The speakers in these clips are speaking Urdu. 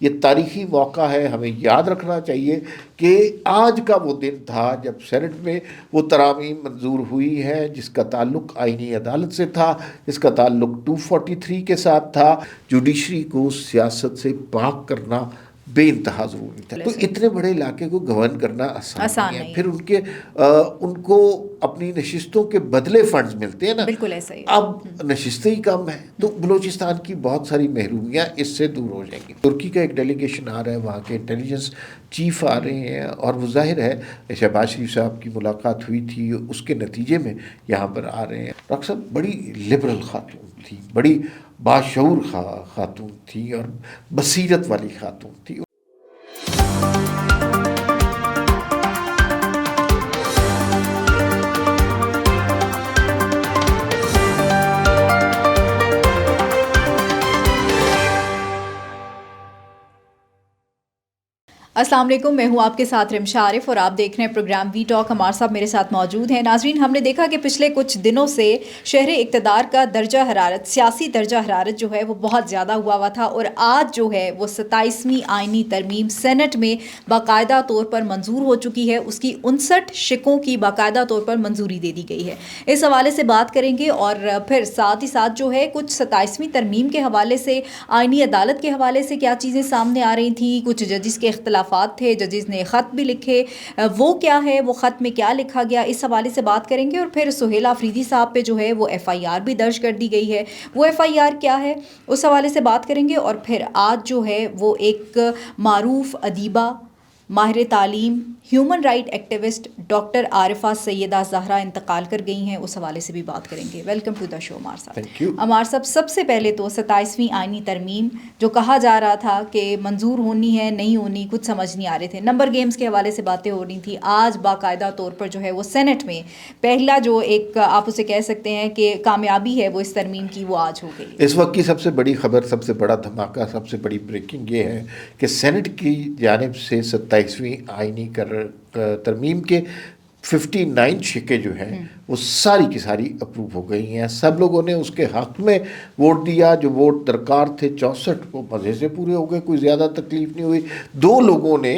یہ تاریخی موقع ہے. ہمیں یاد رکھنا چاہیے کہ آج کا وہ دن تھا جب سینٹ میں وہ ترامیم منظور ہوئی ہے جس کا تعلق آئینی عدالت سے تھا، جس کا تعلق 243 کے ساتھ تھا. جوڈیشری کو سیاست سے پاک کرنا بے انتہا ضروری تھا. تو اتنے بڑے علاقے کو گورن کرنا آسان نہیں ہے. پھر ان کو اپنی نشستوں کے بدلے فنڈز ملتے ہیں نا. بالکل ایسا ہی. اب نشستیں ہی کم ہیں تو بلوچستان کی بہت ساری محرومیاں اس سے دور ہو جائیں گی. ترکی کا ایک ڈیلیگیشن آ رہا ہے، وہاں کے انٹیلیجنس چیف آ رہے ہیں، اور وہ ظاہر ہے شہباز شریف صاحب کی ملاقات ہوئی تھی، اس کے نتیجے میں یہاں پر آ رہے ہیں. ڈاکٹر صاحب بڑی لبرل خاتون تھی، بڑی باشعور خاتون تھی اور بصیرت والی خاتون تھی. السلام علیکم، میں ہوں آپ کے ساتھ رمشا عارف اور آپ دیکھ رہے ہیں پروگرام وی ٹاک. عمار صاحب میرے ساتھ موجود ہیں. ناظرین، ہم نے دیکھا کہ پچھلے کچھ دنوں سے شہر اقتدار کا درجہ حرارت، سیاسی درجہ حرارت جو ہے وہ بہت زیادہ ہوا تھا، اور آج جو ہے وہ 27ویں آئینی ترمیم سینٹ میں باقاعدہ طور پر منظور ہو چکی ہے. اس کی 59 شقوں کی باقاعدہ طور پر منظوری دے دی گئی ہے. اس حوالے سے بات کریں گے، اور پھر ساتھ ہی ساتھ جو ہے کچھ 27ویں ترمیم کے حوالے سے، آئینی عدالت کے حوالے سے کیا چیزیں سامنے آ رہی تھیں، کچھ ججز کے اختلافات تھے، ججز نے خط بھی لکھے، وہ کیا ہے، وہ خط میں کیا لکھا گیا، اس حوالے سے بات کریں گے. اور پھر سہیل آفریدی صاحب پہ جو ہے وہ FIR بھی درج کر دی گئی ہے. وہ FIR کیا ہے اس حوالے سے بات کریں گے. اور پھر آج جو ہے وہ ایک معروف ادیبہ، ماہر تعلیم، human right activist doctor Arifa Syeda Zehra انتقال کر گئی ہیں. اس حوالے سے بھی بات کریں گے. ویلکم ٹو دا شو عمار صاحب. عمار صاحب، سب سے پہلے تو 27ویں آئینی ترمیم جو کہا جا رہا تھا کہ منظور ہونی ہے نہیں ہونی، کچھ سمجھ نہیں آ رہے تھے، نمبر گیمز کے حوالے سے باتیں ہو رہی تھیں. آج باقاعدہ طور پر جو ہے وہ سینٹ میں پہلا جو ایک آپ اسے کہہ سکتے ہیں کہ کامیابی ہے وہ اس ترمیم کی، وہ آج ہو گئی. اس وقت کی سب سے بڑی خبر، سب سے بڑا دھماکہ، سب سے بڑی بریکنگ یہ ہے کہ سینٹ کی جانب سے 27ویں آئینی ترمیم کے 59 شقیں جو ہیں وہ ساری کی ساری اپروو ہو گئی ہیں. سب لوگوں نے اس کے حق میں ووٹ دیا. جو ووٹ درکار تھے 64 وہ مزے سے پورے ہو گئے، کوئی زیادہ تکلیف نہیں ہوئی. 2 لوگوں نے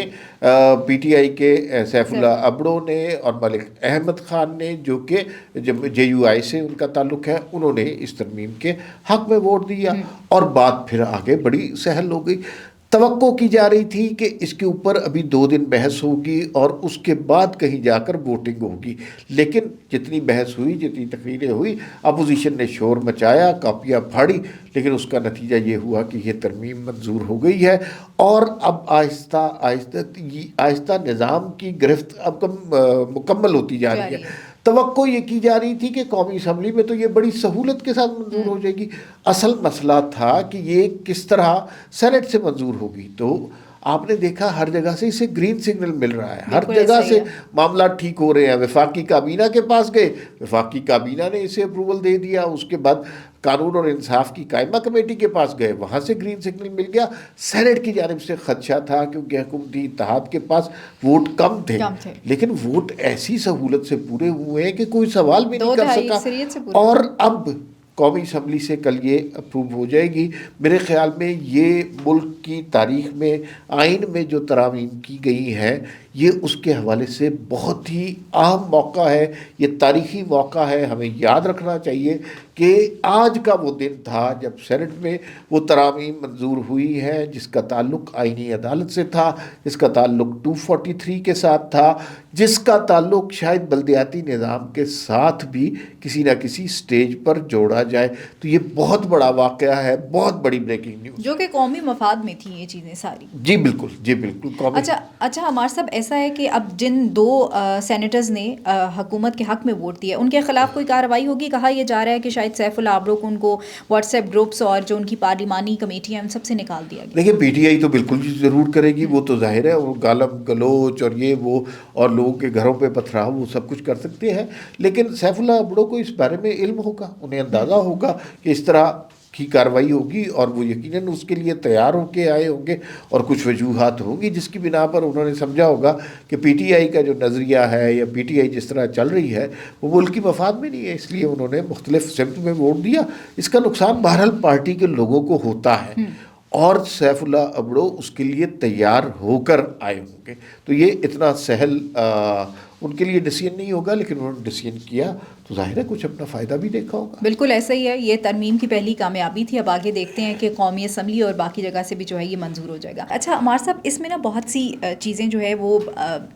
PTI کے سیف اللہ ابڑو نے اور ملک احمد خان نے، جو کہ JUI سے ان کا تعلق ہے، انہوں نے اس ترمیم کے حق میں ووٹ دیا، اور بات پھر آگے بڑی سہل ہو گئی. توقع کی جا رہی تھی کہ اس کے اوپر ابھی 2 دن بحث ہوگی اور اس کے بعد کہیں جا کر ووٹنگ ہوگی. لیکن جتنی بحث ہوئی، جتنی تقریریں ہوئی، اپوزیشن نے شور مچایا، کاپیاں پھاڑی، لیکن اس کا نتیجہ یہ ہوا کہ یہ ترمیم منظور ہو گئی ہے. اور اب آہستہ آہستہ نظام کی گرفت اب مکمل ہوتی جا رہی ہے. توقع یہ کی جا رہی تھی کہ قومی اسمبلی میں تو یہ بڑی سہولت کے ساتھ منظور ہو جائے گی. اصل مسئلہ تھا کہ یہ کس طرح سینٹ سے منظور ہوگی. تو آپ نے دیکھا ہر جگہ سے اسے گرین سگنل مل رہا ہے، ہر جگہ سے معاملات ٹھیک ہو رہے ہیں. وفاقی کابینہ کے پاس گئے، وفاقی کابینہ نے اسے اپروول دے دیا. اس کے بعد قانون اور انصاف کی قائمہ کمیٹی کے پاس گئے، وہاں سے گرین سگنل مل گیا. سینٹ کی جانب سے خدشہ تھا کیونکہ حکومتی اتحاد کے پاس ووٹ کم تھے، لیکن ووٹ ایسی سہولت سے پورے ہوئے ہیں کہ کوئی سوال بھی نہیں کر سکا. اور اب قومی اسمبلی سے کل یہ اپروو ہو جائے گی. میرے خیال میں یہ ملک کی تاریخ میں آئین میں جو ترامیم کی گئی ہیں، یہ اس کے حوالے سے بہت ہی اہم موقع ہے. یہ تاریخی موقع ہے. ہمیں یاد رکھنا چاہیے کہ آج کا وہ دن تھا جب سینٹ میں وہ ترامیم منظور ہوئی ہے جس کا تعلق آئینی عدالت سے تھا، جس کا تعلق 243 کے ساتھ تھا، جس کا تعلق شاید بلدیاتی نظام کے ساتھ بھی کسی نہ کسی سٹیج پر جوڑا جائے. تو یہ بہت بڑا واقعہ ہے، بہت بڑی بریکنگ نیوز، جو کہ قومی مفاد میں تھی یہ چیزیں ساری. جی بالکل، جی بالکل. اچھا عمار صاحب، ایسا ہے کہ اب جن 2 سینیٹرز نے حکومت کے حق میں ووٹ دیا، ان کے خلاف کوئی کارروائی ہوگی؟ کہا یہ جا رہا ہے کہ شاید سیف اللہ ابڑو کو ان کو واٹس ایپ گروپس اور جو ان کی پارلیمانی کمیٹیاں ان سب سے نکال دیا گیا. دیکھیں PTI تو بالکل ضرور کرے گی، وہ تو ظاہر ہے. وہ گالم گلوچ اور یہ وہ اور لوگوں کے گھروں پہ پتھراؤ وہ سب کچھ کر سکتے ہیں، لیکن سیف اللہ ابڑو کو اس بارے میں علم ہوگا، انہیں اندازہ ہوگا کہ اس طرح کی کارروائی ہوگی، اور وہ یقیناً اس کے لیے تیار ہو کے آئے ہوں گے. اور کچھ وجوہات ہوں گی جس کی بنا پر انہوں نے سمجھا ہوگا کہ PTI کا جو نظریہ ہے یا PTI جس طرح چل رہی ہے وہ ملک کی مفاد میں نہیں ہے، اس لیے انہوں نے مختلف سمت میں ووٹ دیا. اس کا نقصان بہرحال پارٹی کے لوگوں کو ہوتا ہے. اور سیف اللہ ابڑو اس کے لیے تیار ہو کر آئے ہوں گے. تو یہ اتنا سہل ان کے لیے ڈیسیژن نہیں ہوگا، لیکن انہوں نے ڈیسیژن کیا تو ظاہر ہے کچھ اپنا فائدہ بھی دیکھا ہوگا. بالکل ایسا ہی ہے، یہ ترمیم کی پہلی کامیابی تھی. اب آگے دیکھتے ہیں کہ قومی اسمبلی اور باقی جگہ سے بھی جو ہے یہ منظور ہو جائے گا. اچھا عمار صاحب، اس میں نا بہت سی چیزیں جو ہے وہ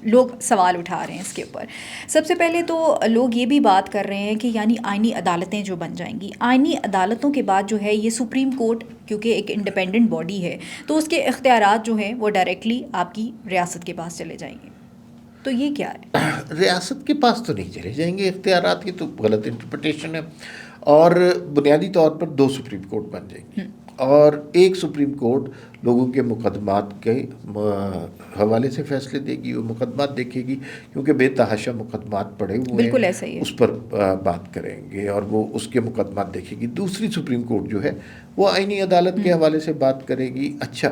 لوگ سوال اٹھا رہے ہیں اس کے اوپر. سب سے پہلے تو لوگ یہ بھی بات کر رہے ہیں کہ یعنی آئینی عدالتیں جو بن جائیں گی، آئینی عدالتوں کے بعد جو ہے یہ سپریم کورٹ کیونکہ ایک انڈیپینڈنٹ باڈی ہے تو اس کے اختیارات جو ہیں وہ ڈائریکٹلی آپ کی ریاست کے پاس چلے جائیں گے. تو یہ کیا ہے؟ ریاست کے پاس تو نہیں چلے جائیں گے اختیارات، کی تو غلط انٹرپریٹیشن ہے. اور بنیادی طور پر 2 سپریم کورٹ بن جائیں گے، اور ایک سپریم کورٹ لوگوں کے مقدمات کے حوالے سے فیصلے دے گی، وہ مقدمات دیکھے گی کیونکہ بے تحاشا مقدمات پڑے ہوئے بالکل ہیں، ایسا ہی ہے، اس پر بات کریں گے اور وہ اس کے مقدمات دیکھے گی. دوسری سپریم کورٹ جو ہے وہ آئینی عدالت کے حوالے سے بات کرے گی. اچھا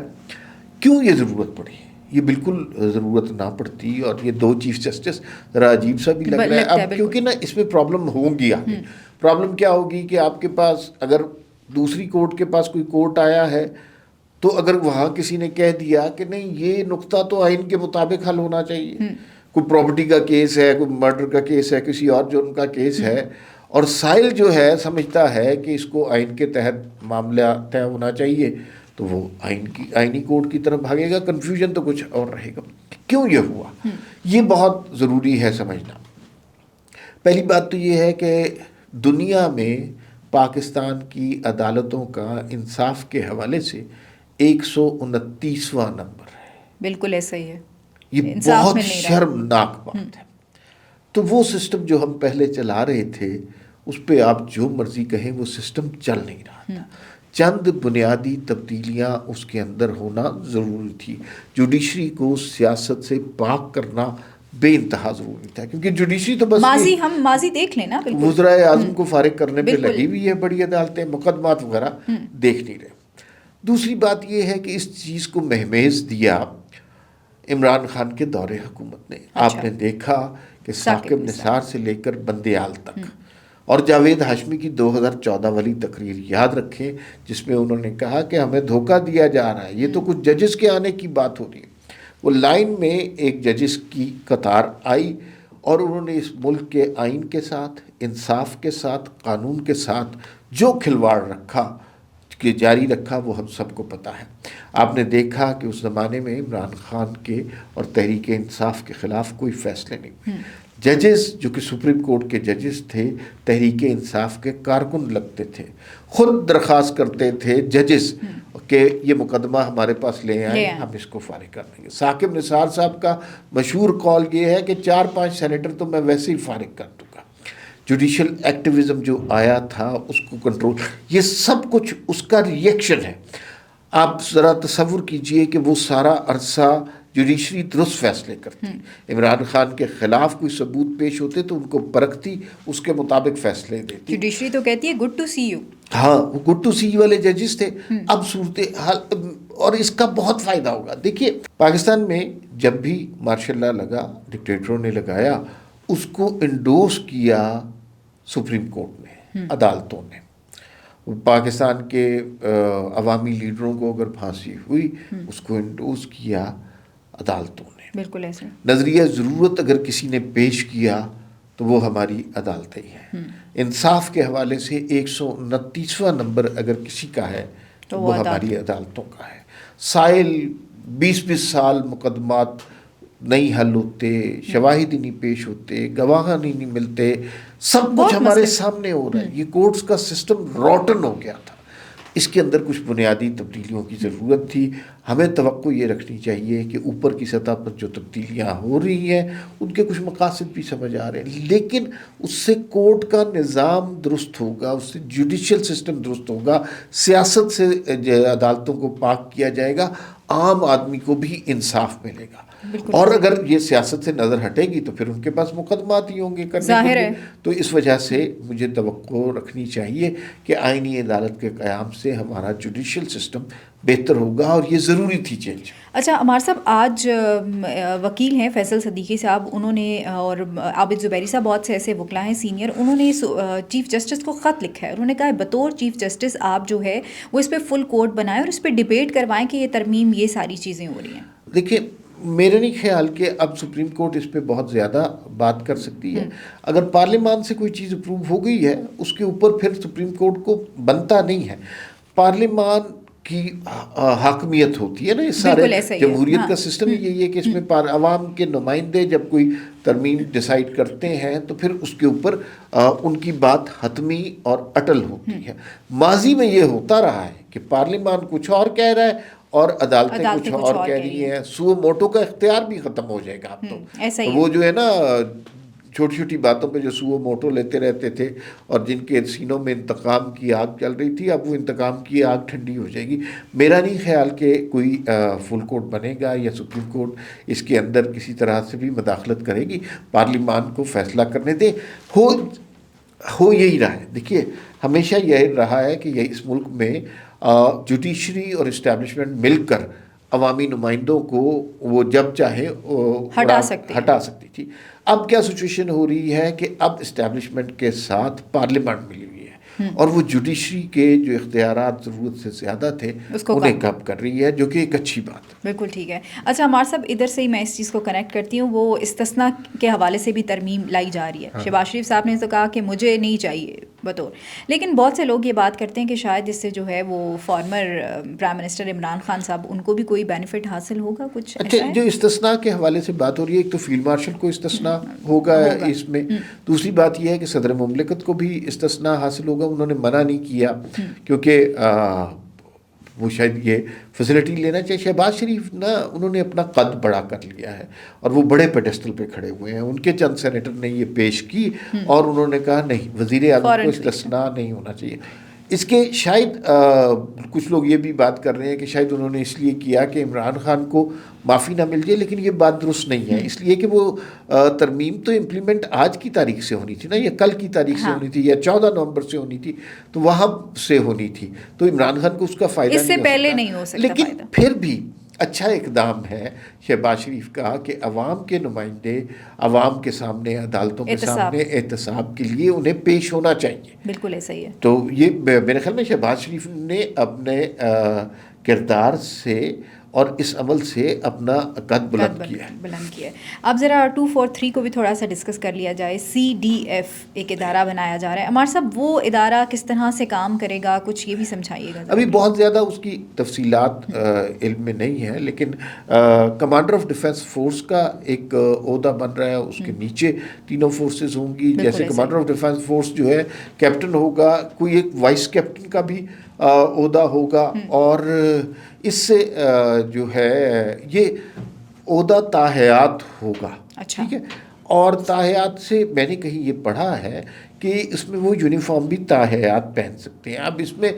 کیوں یہ ضرورت پڑی؟ یہ بالکل ضرورت نہ پڑتی، اور یہ 2 چیف جسٹس ذرا عجیب سا بھی لگ رہا ہے اب، کیونکہ نا اس میں پرابلم ہوں گی آگے. پرابلم کیا ہوگی کہ آپ کے پاس اگر دوسری کورٹ کے پاس کوئی کورٹ آیا ہے تو اگر وہاں کسی نے کہہ دیا کہ نہیں یہ نقطہ تو آئین کے مطابق حل ہونا چاہیے، کوئی پراپرٹی کا کیس ہے، کوئی مرڈر کا کیس ہے، کسی اور جرم کا کیس ہے، اور سائل جو ہے سمجھتا ہے کہ اس کو آئین کے تحت معاملہ طے ہونا چاہیے، تو وہ آئینی کورٹ کی طرف بھاگے گا. کنفیوژن تو کچھ اور رہے گا. کیوں یہ ہوا؟ یہ بہت ضروری ہے سمجھنا. پہلی بات تو یہ ہے کہ دنیا میں پاکستان کی عدالتوں کا انصاف کے حوالے سے 129واں نمبر ہے. بالکل ایسا ہی ہے، یہ بہت شرمناک بات ہے. تو وہ سسٹم جو ہم پہلے چلا رہے تھے اس پہ آپ جو مرضی کہیں وہ سسٹم چل نہیں رہا تھا. چند بنیادی تبدیلیاں اس کے اندر ہونا ضروری تھی. جوڈیشری کو سیاست سے پاک کرنا بے انتہا ضروری تھا، کیونکہ جوڈیشری تو بس ہم ماضی دیکھ لیں نا، وزرائے اعظم کو فارغ کرنے پہ لگی ہوئی ہے. بڑی عدالتیں مقدمات وغیرہ دیکھ نہیں رہے. دوسری بات یہ ہے کہ اس چیز کو مہمیز دیا عمران خان کے دور حکومت نے. آپ نے دیکھا کہ ثاقب نثار سے لے کر بندیال تک، اور جاوید ہاشمی کی 2014 والی تقریر یاد رکھیں جس میں انہوں نے کہا کہ ہمیں دھوکہ دیا جا رہا ہے، یہ تو کچھ ججز کے آنے کی بات ہو رہی ہے. وہ لائن میں ایک ججز کی قطار آئی اور انہوں نے اس ملک کے آئین کے ساتھ، انصاف کے ساتھ، قانون کے ساتھ جو کھلواڑ رکھا کہ جاری رکھا وہ ہم سب کو پتہ ہے. آپ نے دیکھا کہ اس زمانے میں عمران خان کے اور تحریک انصاف کے خلاف کوئی فیصلے نہیں ہوئے. ججز جو کہ سپریم کورٹ کے ججز تھے تحریک انصاف کے کارکن لگتے تھے، خود درخواست کرتے تھے ججز کہ یہ مقدمہ ہمارے پاس لے آئیں، ہم اس کو فارغ کر دیں گے. ثاقب نثار صاحب کا مشہور قول یہ ہے کہ 4-5 سینیٹر تو میں ویسے ہی فارغ کر دوں گا. جوڈیشل ایکٹیویزم جو آیا تھا اس کو کنٹرول، یہ سب کچھ اس کا ری ایکشن ہے. آپ ذرا تصور کیجئے کہ وہ سارا عرصہ جوڈیشری درست فیصلے کرتی، عمران خان کے خلاف کوئی ثبوت پیش ہوتے تو ان کو پرکھتی، اس کے مطابق فیصلے دیتی. جوڈیشری تو کہتی ہے گڈ ٹو سی یو. ہاں وہ گڈ ٹو سی یو والے ججز تھے. اب صورتحال، اور اس کا بہت فائدہ ہوگا. دیکھیے پاکستان میں جب بھی مارشل لا لگا، ڈکٹیٹروں نے لگایا، اس کو انڈورس کیا سپریم کورٹ نے، عدالتوں نے. پاکستان کے عوامی لیڈروں کو اگر پھانسی ہوئی اس کو انڈورس کیا عدالتوں نے. بالکل ایسے نظریہ ضرورت اگر کسی نے پیش کیا تو وہ ہماری عدالتیں ہیں. انصاف کے حوالے سے 129واں نمبر اگر کسی کا ہے تو وہ ہماری عدالتوں کا ہے. سائل 20-20 سال مقدمات نہیں حل ہوتے، شواہد ہی نہیں پیش ہوتے، گواہ نہیں ملتے، سب کچھ ہمارے سامنے ہو رہا ہے. یہ کورٹس کا سسٹم روٹن ہو گیا تھا. اس کے اندر کچھ بنیادی تبدیلیوں کی ضرورت تھی. ہمیں توقع یہ رکھنی چاہیے کہ اوپر کی سطح پر جو تبدیلیاں ہو رہی ہیں ان کے کچھ مقاصد بھی سمجھ آ رہے ہیں، لیکن اس سے کورٹ کا نظام درست ہوگا، اس سے جوڈیشل سسٹم درست ہوگا، سیاست سے عدالتوں کو پاک کیا جائے گا، عام آدمی کو بھی انصاف ملے گا. اور اگر یہ سیاست سے نظر ہٹے گی تو پھر ان کے پاس مقدمات ہی ہوں گے کرنے کے لیے. تو اس وجہ سے مجھے توقع رکھنی چاہیے کہ آئینی عدالت کے قیام سے ہمارا جوڈیشل سسٹم بہتر ہوگا اور یہ ضروری تھی چینج. اچھا عمار صاحب، آج وکیل ہیں فیصل صدیقی صاحب، انہوں نے اور عابد زبیری صاحب بہت سے ایسے وکلا ہیں سینئر، انہوں نے چیف جسٹس کو خط لکھا ہے. انہوں نے کہا ہے بطور چیف جسٹس آپ جو ہے وہ اس پہ فل کورٹ بنائیں اور اس پہ ڈبیٹ کروائیں کہ یہ ترمیم یہ ساری چیزیں ہو رہی ہیں. دیکھیے میرا نہیں خیال کہ اب سپریم کورٹ اس پہ بہت زیادہ بات کر سکتی ہے. اگر پارلیمان سے کوئی چیز اپروو ہو گئی ہے اس کے اوپر پھر سپریم کورٹ کو بنتا نہیں ہے. پارلیمان کی حاکمیت ہوتی ہے نا. اس سارے جمہوریت کا سسٹم یہی ہے کہ اس میں عوام کے نمائندے جب کوئی ترمیم ڈیسائیڈ کرتے ہیں تو پھر اس کے اوپر ان کی بات حتمی اور اٹل ہوتی ہے. ماضی میں یہ ہوتا رہا ہے کہ پارلیمان کچھ اور کہہ رہا ہے اور عدالتیں کچھ اور کہہ رہی ہیں. سو موٹو کا اختیار بھی ختم ہو جائے گا اب تو. وہ جو ہے نا چھوٹی چھوٹی باتوں پہ جو سو موٹو لیتے رہتے تھے اور جن کے سینوں میں انتقام کی آگ چل رہی تھی، اب وہ انتقام کی آگ ٹھنڈی ہو جائے گی. میرا نہیں خیال کہ کوئی فل کورٹ بنے گا یا سپریم کورٹ اس کے اندر کسی طرح سے بھی مداخلت کرے گی. پارلیمان کو فیصلہ کرنے دے. ہو یہی رہا ہے. دیکھیے ہمیشہ یہی رہا ہے کہ یہ اس ملک میں جوڈیشری اور اسٹیبلشمنٹ مل کر عوامی نمائندوں کو وہ جب چاہے ہٹا سکتی تھی. اب کیا سچویشن ہو رہی ہے کہ اب اسٹیبلشمنٹ کے ساتھ پارلیمنٹ ملی ہوئی ہے اور وہ جوڈیشری کے جو اختیارات ضرورت سے زیادہ تھے انہیں کم کر رہی ہے، جو کہ ایک اچھی بات ہے. بالکل ٹھیک ہے. اچھا عمار صاحب، ادھر سے ہی میں اس چیز کو کنیکٹ کرتی ہوں. وہ استثناء کے حوالے سے بھی ترمیم لائی جا رہی ہے. شہباز شریف صاحب نے تو کہا کہ مجھے نہیں چاہیے بطور، لیکن بہت سے لوگ یہ بات کرتے ہیں کہ شاید اس سے جو ہے وہ former prime minister Imran Khan صاحب ان کو بھی کوئی بینیفٹ حاصل ہوگا کچھ. اچھا، جو استثناء کے حوالے سے بات ہو رہی ہے، ایک تو فیلڈ مارشل کو استثناء ہوگا اس میں. دوسری بات یہ ہے کہ صدر مملکت کو بھی استثناء حاصل ہوگا. انہوں نے منع نہیں کیا کیونکہ وہ شاید یہ فیسلٹی لینا چاہیے. شہباز شریف نا انہوں نے اپنا قد بڑا کر لیا ہے اور وہ بڑے پیڈسٹل پہ کھڑے ہوئے ہیں. ان کے چند سینیٹر نے یہ پیش کی اور انہوں نے کہا نہیں، وزیر اعظم کو استثناء نہیں ہونا چاہیے. اس کے شاید کچھ لوگ یہ بھی بات کر رہے ہیں کہ شاید انہوں نے اس لیے کیا کہ عمران خان کو معافی نہ مل جائے، لیکن یہ بات درست نہیں ہے. اس لیے کہ وہ ترمیم تو امپلیمنٹ آج کی تاریخ سے ہونی تھی نا، یا کل کی تاریخ سے ہونی تھی، یا 14 نومبر سے ہونی تھی، تو وہاں سے ہونی تھی. تو عمران خان کو اس کا فائدہ اس سے پہلے نہیں ہو سکتا. لیکن پھر بھی اچھا اقدام ہے شہباز شریف کا کہ عوام کے نمائندے عوام کے سامنے، عدالتوں کے سامنے احتساب کے لیے انہیں پیش ہونا چاہیے. بالکل ایسا ہی ہے. تو یہ میرے خیال میں شہباز شریف نے اپنے کردار سے اور اس عمل سے اپنا قد بلند کیا ہے. اب ذرا 243 کو بھی تھوڑا سا ڈسکس کر لیا جائے. CDF ایک ادارہ بنایا جا رہا ہے. عمار صاحب وہ ادارہ کس طرح سے کام کرے گا، کچھ یہ بھی سمجھائیے گا. ابھی بہت زیادہ اس کی تفصیلات علم میں نہیں ہے، لیکن کمانڈر آف ڈیفنس فورس کا ایک عہدہ بن رہا ہے. اس کے نیچے تینوں فورسز ہوں گی. جیسے کمانڈر آف ڈیفنس فورس جو ہے کیپٹن ہوگا، کوئی ایک وائس کیپٹن کا بھی عہدہ ہوگا، اور اس سے جو ہے یہ عہدہ تاحیات ہوگا. ٹھیک ہے. اور تاحیات سے میں نے کہیں یہ پڑھا ہے کہ اس میں وہ یونیفارم بھی تاحیات پہن سکتے ہیں. اب اس میں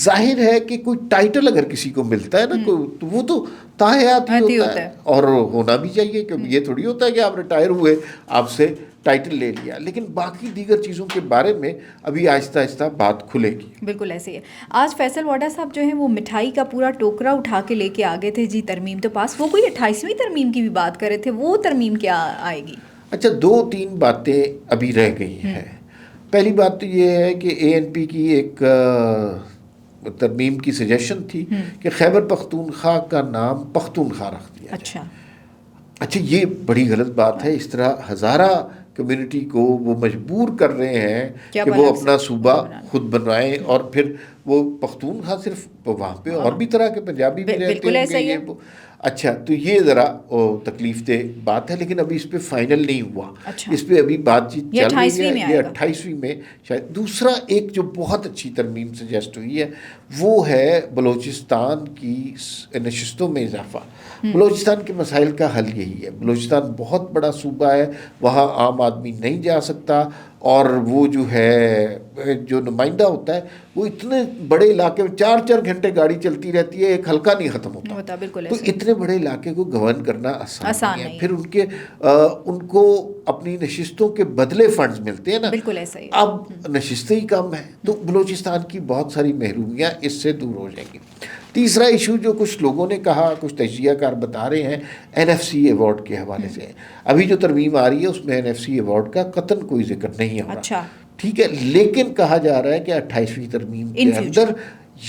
ظاہر ہے کہ کوئی ٹائٹل اگر کسی کو ملتا ہے نا تو وہ تو تاحیات ہی ہوتا ہے، اور ہونا بھی چاہیے. کیونکہ یہ تھوڑی ہوتا ہے کہ آپ ریٹائر ہوئے آپ سے ٹائٹل لے لیا. لیکن باقی دیگر چیزوں کے بارے میں ابھی آہستہ آہستہ بات کھلے گی. بالکل ایسے ہی ہے. آج فیصل واڈا صاحب جو ہیں وہ مٹھائی کا پورا ٹوکرا اٹھا کے لے کے آگے تھے جی ترمیم تو پاس. وہ کوئی 28ویں ترمیم کی بھی بات کر رہے تھے. وہ ترمیم کیا آئے گی؟ اچھا، 2-3 باتیں ابھی رہ گئی ہیں. پہلی بات تو یہ ہے کہ ANP کی ایک ترمیم کی سجیشن تھی کہ خیبر پختونخوا کا نام پختونخوا رکھ دیا جائے. اچھا یہ بڑی غلط بات ہے. اس طرح ہزارہ کمیونٹی کو وہ مجبور کر رہے ہیں کہ وہ اپنا صوبہ خود بنوائیں، اور پھر وہ پختونخوا صرف وہاں پہ اور بھی طرح کے پنجابی بھی رہتے ہیں. اچھا تو یہ ذرا تکلیف دہ بات ہے، لیکن ابھی اس پہ فائنل نہیں ہوا. اس پہ ابھی بات چیت چل رہی ہے. یہ 28ویں میں شاید. دوسرا ایک جو بہت اچھی ترمیم سجیسٹ ہوئی ہے وہ ہے بلوچستان کی نشستوں میں اضافہ. بلوچستان کے مسائل کا حل یہی ہے. بلوچستان بہت بڑا صوبہ ہے، وہاں عام آدمی نہیں جا سکتا، اور وہ جو ہے جو نمائندہ ہوتا ہے وہ اتنے بڑے علاقے میں 4 گھنٹے گاڑی چلتی رہتی ہے، ایک حلقہ نہیں ختم ہوتا. تو اتنے بڑے علاقے کو گورن کرنا آسان نہیں ہے. پھر ان کو اپنی نشستوں کے بدلے فنڈز ملتے ہیں نا. اب نشستیں ہی کم ہیں، تو بلوچستان کی بہت ساری محرومیاں اس سے دور ہو جائیں گی. تیسرا ایشو جو کچھ لوگوں نے کہا, کچھ تجزیہ کار بتا رہے ہیں, NFC ایوارڈ کے حوالے سے. ابھی جو ترمیم آ رہی ہے اس میں NFC ایوارڈ کا قطعاً کوئی ذکر نہیں ہو رہا. اچھا ٹھیک ہے, لیکن کہا جا رہا ہے کہ 28ویں ترمیم کے اندر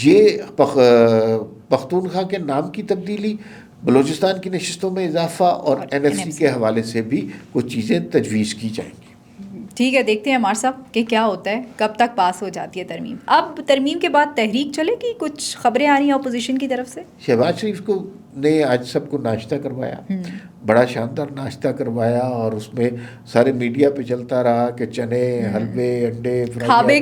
یہ پختونخوا کے نام کی تبدیلی, بلوچستان کی نشستوں میں اضافہ اور NFC کے حوالے سے بھی کچھ چیزیں تجویز کی جائیں گی. ٹھیک ہے, دیکھتے ہیں عمار صاحب کہ کیا ہوتا ہے, کب تک پاس ہو جاتی ہے ترمیم. اب ترمیم کے بعد تحریک چلے گی, کچھ خبریں آ رہی ہیں اپوزیشن کی طرف سے. شہباز شریف کو نے آج سب کو ناشتہ کروایا, بڑا شاندار ناشتہ کروایا, اور اس میں سارے میڈیا پہ چلتا رہا کہ چنے, حلوے, انڈے, کھابے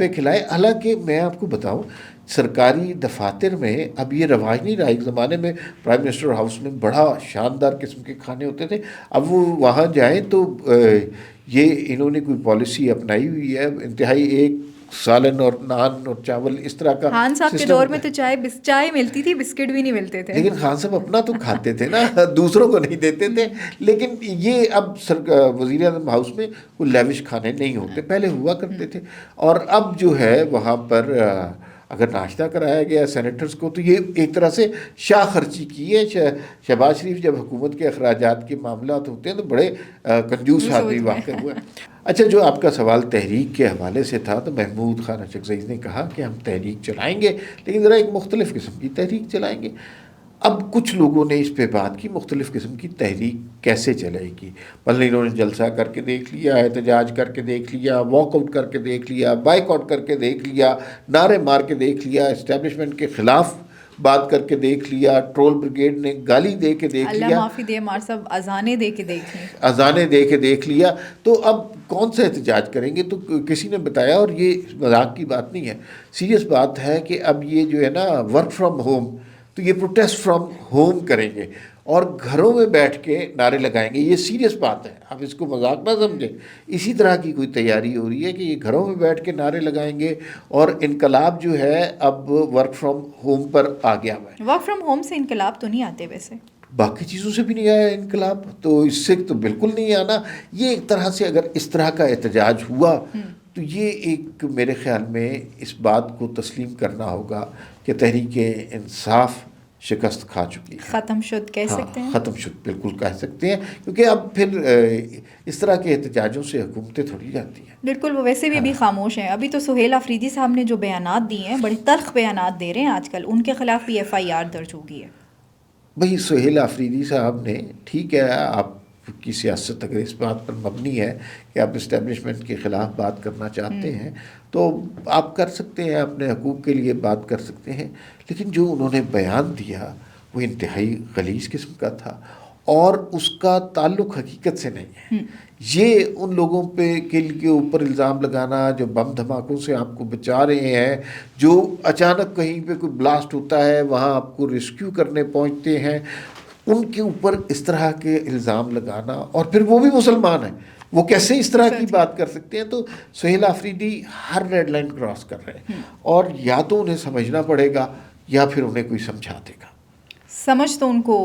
کھلائے. حالانکہ میں آپ کو بتاؤں, سرکاری دفاتر میں اب یہ رواج نہیں رہا. ایک زمانے میں پرائم منسٹر ہاؤس میں بڑا شاندار قسم کے کھانے ہوتے تھے. اب وہ وہاں جائیں تو یہ انہوں نے کوئی پالیسی اپنائی ہوئی ہے, انتہائی ایک سالن اور نان اور چاول اس طرح کا. خان صاحب کے دور میں تو چائے ملتی تھی, بسکٹ بھی نہیں ملتے تھے. لیکن خان صاحب اپنا تو کھاتے تھے نا, دوسروں کو نہیں دیتے تھے. لیکن یہ اب وزیر اعظم ہاؤس میں کوئی لیوش کھانے نہیں ہوتے, پہلے ہوا کرتے تھے. اور اب جو ہے وہاں پر اگر ناشتہ کرایا گیا سینیٹرز کو تو یہ ایک طرح سے شاہ خرچی کی ہے. شہباز شریف جب حکومت کے اخراجات کے معاملات ہوتے ہیں تو بڑے کنجوس آدمی واقع ہوئے. اچھا, جو آپ کا سوال تحریک کے حوالے سے تھا, تو محمود خان اچکزئی نے کہا کہ ہم تحریک چلائیں گے, لیکن ذرا ایک مختلف قسم کی تحریک چلائیں گے. اب کچھ لوگوں نے اس پہ بات کی مختلف قسم کی تحریک کیسے چلے گی. مثلا انہوں نے جلسہ کر کے دیکھ لیا, احتجاج کر کے دیکھ لیا, واک آؤٹ کر کے دیکھ لیا, بائیک آؤٹ کر کے دیکھ لیا, نعرے مار کے دیکھ لیا, اسٹیبلشمنٹ کے خلاف بات کر کے دیکھ لیا, ٹرول بریگیڈ نے گالی دے کے دیکھ لیا, اللہ معافی دے عمار صاحب, اذانیں دے کے دیکھ لیں, اذانیں دے کے دیکھ لیا. تو اب کون سا احتجاج کریں گے؟ تو کسی نے بتایا, اور یہ مذاق کی بات نہیں ہے, سیریس بات ہے, کہ اب یہ جو ہے نا ورک فرام ہوم, تو یہ پروٹیسٹ فرام ہوم کریں گے اور گھروں میں بیٹھ کے نعرے لگائیں گے. یہ سیریس بات ہے, آپ اس کو مذاق نہ سمجھیں. اسی طرح کی کوئی تیاری ہو رہی ہے کہ یہ گھروں میں بیٹھ کے نعرے لگائیں گے, اور انقلاب جو ہے اب ورک فرام ہوم پر آ گیا ہوا ہے. ورک فرام ہوم سے انقلاب تو نہیں آتے ویسے, باقی چیزوں سے بھی نہیں آیا انقلاب, تو اس سے تو بالکل نہیں آنا. یہ ایک طرح سے اگر اس طرح کا احتجاج ہوا تو یہ ایک میرے خیال میں اس بات کو تسلیم کرنا ہوگا کہ تحریک انصاف شکست کھا چکی ہے, ختم شد کہہ سکتے ہیں. ختم شد بالکل کہہ سکتے ہیں, کیونکہ اب پھر اس طرح کے احتجاجوں سے حکومتیں تھوڑی جاتی ہیں. بالکل, وہ ویسے بھی ابھی خاموش ہیں. ابھی تو سہیل آفریدی صاحب نے جو بیانات دیے ہیں, بڑے تلخ بیانات دے رہے ہیں آج کل, ان کے خلاف بھی FIR درج ہو گئی ہے. بھئی سہیل آفریدی صاحب نے, ٹھیک ہے, آپ کی سیاست اگر اس بات پر مبنی ہے کہ آپ اسٹیبلشمنٹ کے خلاف بات کرنا چاہتے ہیں تو آپ کر سکتے ہیں, اپنے حقوق کے لیے بات کر سکتے ہیں, لیکن جو انہوں نے بیان دیا وہ انتہائی غلیظ قسم کا تھا, اور اس کا تعلق حقیقت سے نہیں ہے. یہ ان لوگوں پہ کے اوپر الزام لگانا جو بم دھماکوں سے آپ کو بچا رہے ہیں, جو اچانک کہیں پہ کوئی بلاسٹ ہوتا ہے وہاں آپ کو ریسکیو کرنے پہنچتے ہیں, ان کے اوپر اس طرح کے الزام لگانا, اور پھر وہ بھی مسلمان ہیں, وہ کیسے اس طرح کی بات کر سکتے ہیں؟ تو سہیل آفریدی ہر ریڈ لائن کراس کر رہے ہیں, اور یا تو انہیں سمجھنا پڑے گا یا پھر انہیں کوئی سمجھا دے گا. سمجھ تو ان کو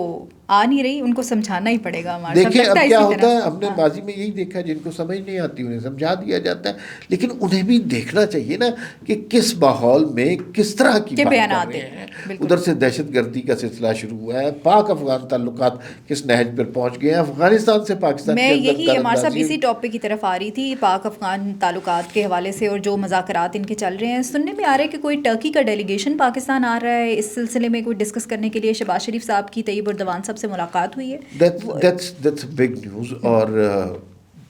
آ نہیں رہی, ان کو سمجھانا ہی پڑے گا. دیکھیں اب کیا ہوتا ہے, ہم نے ماضی میں یہی دیکھا, جن کو سمجھ نہیں آتی انہیں سمجھا دیا جاتا ہے, لیکن انہیں بھی دیکھنا چاہیے نا کہ کس ماحول میں کس طرح کی بات کر رہے ہیں. ادھر سے دہشت گردی کا سلسلہ شروع ہوا ہے, پاک افغان تعلقات کس نہج پر پہنچ گئے ہیں, افغانستان سے پاکستان. میں یہی ہمارے صاحب اسی ٹاپک کی طرف آ رہی تھی, پاک افغان تعلقات کے حوالے سے, اور جو مذاکرات ان کے چل رہے ہیں. سننے میں آ رہا ہے کہ کوئی ٹرکی کا ڈیلیگیشن پاکستان آ رہا ہے, اس سلسلے میں کوئی ڈسکس کرنے کے لیے شہباز شریف صاحب کی طیب اردوان صاحب سے ملاقات ہوئی ہے. That's big news. اور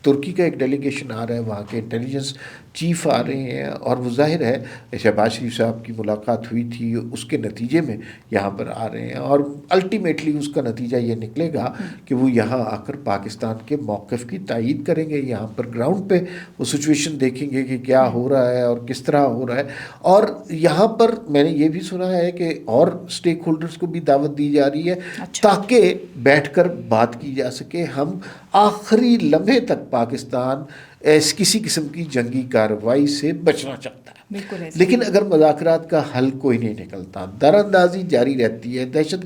ترکی کا ایک ڈیلیگیشن آ رہا ہے, وہاں کے انٹیلیجنس چیف آ رہے ہیں, اور وہ ظاہر ہے شہباز شریف صاحب کی ملاقات ہوئی تھی, اس کے نتیجے میں یہاں پر آ رہے ہیں, اور الٹیمیٹلی اس کا نتیجہ یہ نکلے گا کہ وہ یہاں آ کر پاکستان کے موقف کی تائید کریں گے. یہاں پر گراؤنڈ پہ وہ سچویشن دیکھیں گے کہ کیا ہو رہا ہے اور کس طرح ہو رہا ہے. اور یہاں پر میں نے یہ بھی سنا ہے کہ اور اسٹیک ہولڈرز کو بھی دعوت دی جا رہی ہے تاکہ بیٹھ کر بات کی جا سکے. ہم آخری لمحے تک پاکستان کسی قسم کی جنگی کارروائی سے بچنا چاہتا ہے, لیکن اگر مذاکرات کا حل کوئی نہیں نکلتا, در اندازی جاری رہتی ہے, دہشت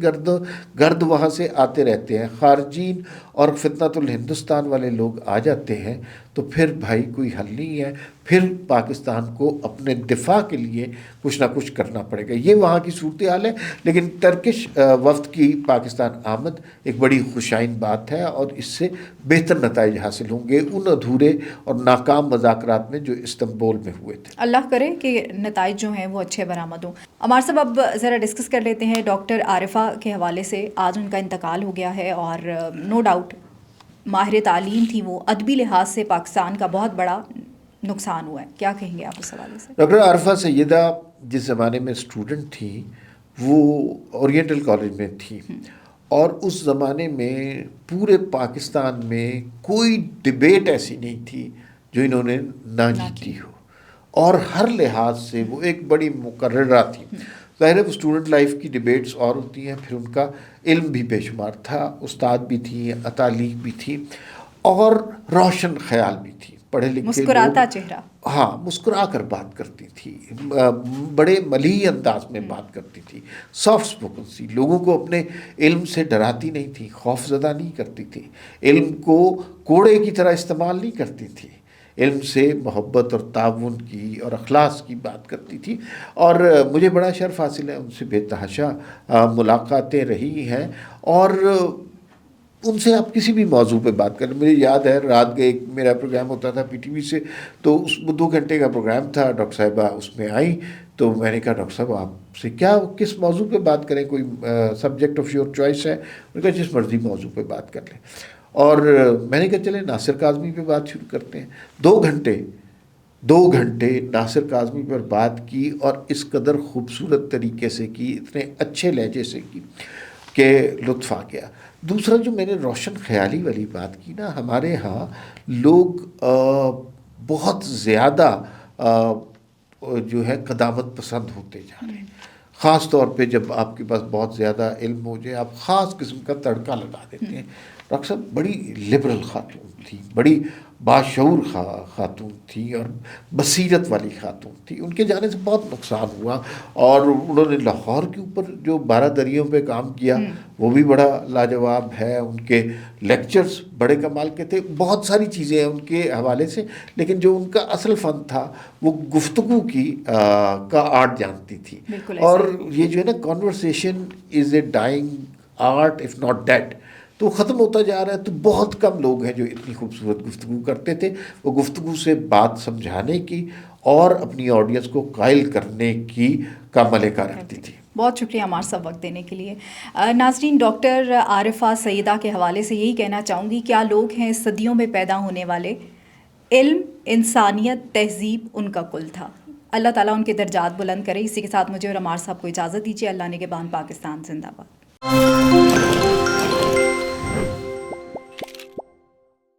گرد وہاں سے آتے رہتے ہیں, خارجین اور فتنۃ الہندوستان والے لوگ آ جاتے ہیں, تو پھر بھائی کوئی حل نہیں ہے، پھر پاکستان کو اپنے دفاع کے لیے کچھ نہ کچھ کرنا پڑے گا. یہ وہاں کی صورتحال ہے، لیکن ٹرکش وفد کی پاکستان آمد ایک بڑی خوشائن بات ہے، اور اس سے بہتر نتائج حاصل ہوں گے ان ادھورے اور ناکام مذاکرات میں جو استنبول میں ہوئے تھے. اللہ کرے کہ نتائج جو ہیں وہ اچھے برآمد ہوں. عمار صاحب اب ذرا ڈسکس کر لیتے ہیں ڈاکٹر عارفہ کے حوالے سے. آج ان کا انتقال ہو گیا ہے، اور نو ڈاؤٹ ماہر تعلیم تھی وہ، ادبی لحاظ سے پاکستان کا بہت بڑا نقصان ہوا ہے. کیا کہیں گے آپ اس حوالے سے؟ ڈاکٹر عارفہ سیدہ جس زمانے میں اسٹوڈنٹ تھی وہ اورینٹل کالج میں تھی، اور اس زمانے میں پورے پاکستان میں کوئی ڈبیٹ ایسی نہیں تھی جو انہوں نے نہ جیتی ہو، اور ہر لحاظ سے وہ ایک بڑی مقررہ تھی. ظاہر ہے وہ اسٹوڈنٹ لائف کی ڈبیٹس اور ہوتی ہیں، پھر ان کا علم بھی بے شمار تھا، استاد بھی تھی، تعلیق بھی تھی، اور روشن خیال بھی تھی. پڑھے لکھے مسکراتا چہرہ، ہاں مسکرا کر بات کرتی تھی، بڑے ملح انداز میں بات کرتی تھی، سافٹ اسپوکن سی، لوگوں کو اپنے علم سے ڈراتی نہیں تھی، خوف زدہ نہیں کرتی تھی، علم کو کوڑے کی طرح استعمال نہیں کرتی تھی، علم سے محبت اور تعاون کی اور اخلاص کی بات کرتی تھی. اور مجھے بڑا شرف حاصل ہے، ان سے بے تحاشا ملاقاتیں رہی ہیں، اور ان سے آپ کسی بھی موضوع پہ بات کریں. مجھے یاد ہے رات کے ایک میرا پروگرام ہوتا تھا پی ٹی وی سے، تو اس 2 گھنٹے کا پروگرام تھا، ڈاکٹر صاحبہ اس میں آئیں، تو میں نے کہا ڈاکٹر صاحب آپ سے کیا کس موضوع پہ بات کریں، کوئی سبجیکٹ آف یور چوائس ہے؟ انہوں نے کہا جس مرضی موضوع پہ بات کر لیں. اور میں نے کہا چلیں ناصر کاظمی پہ بات شروع کرتے ہیں. 2 گھنٹے ناصر کاظمی پر بات کی، اور اس قدر خوبصورت طریقے سے کی، اتنے اچھے لہجے سے کی کہ لطف آ گیا. دوسرا جو میں نے روشن خیالی والی بات کی نا، ہمارے ہاں لوگ بہت زیادہ جو ہے قدامت پسند ہوتے جا رہے ہیں. خاص طور پہ جب آپ کے پاس بہت زیادہ علم ہو جائے، آپ خاص قسم کا تڑکا لگا دیتے ہیں. ڈاکٹر صاحب بڑی لبرل خاتون تھی، بڑی باشعور خاتون تھی، اور بصیرت والی خاتون تھی. ان کے جانے سے بہت نقصان ہوا، اور انہوں نے لاہور کے اوپر جو 12 دریوں پہ کام کیا وہ بھی بڑا لاجواب ہے. ان کے لیکچرز بڑے کمال کے تھے، بہت ساری چیزیں ہیں ان کے حوالے سے، لیکن جو ان کا اصل فن تھا وہ گفتگو کا آرٹ جانتی تھی. اور یہ جو ہے نا conversation is a dying art of not dead, تو ختم ہوتا جا رہا ہے. تو بہت کم لوگ ہیں جو اتنی خوبصورت گفتگو کرتے تھے. وہ گفتگو سے بات سمجھانے کی اور اپنی آڈینس کو قائل کرنے کی کا ملکہ رکھتی تھی. بہت شکریہ عمار صاحب وقت دینے کے لیے. ناظرین، ڈاکٹر عارفہ سیدہ کے حوالے سے یہی کہنا چاہوں گی، کیا لوگ ہیں صدیوں میں پیدا ہونے والے، علم، انسانیت، تہذیب ان کا کل تھا. اللہ تعالیٰ ان کے درجات بلند کرے. اسی کے ساتھ مجھے اور عمار صاحب کو اجازت دیجیے. اللہ نگہبان. پاکستان زندہ باد.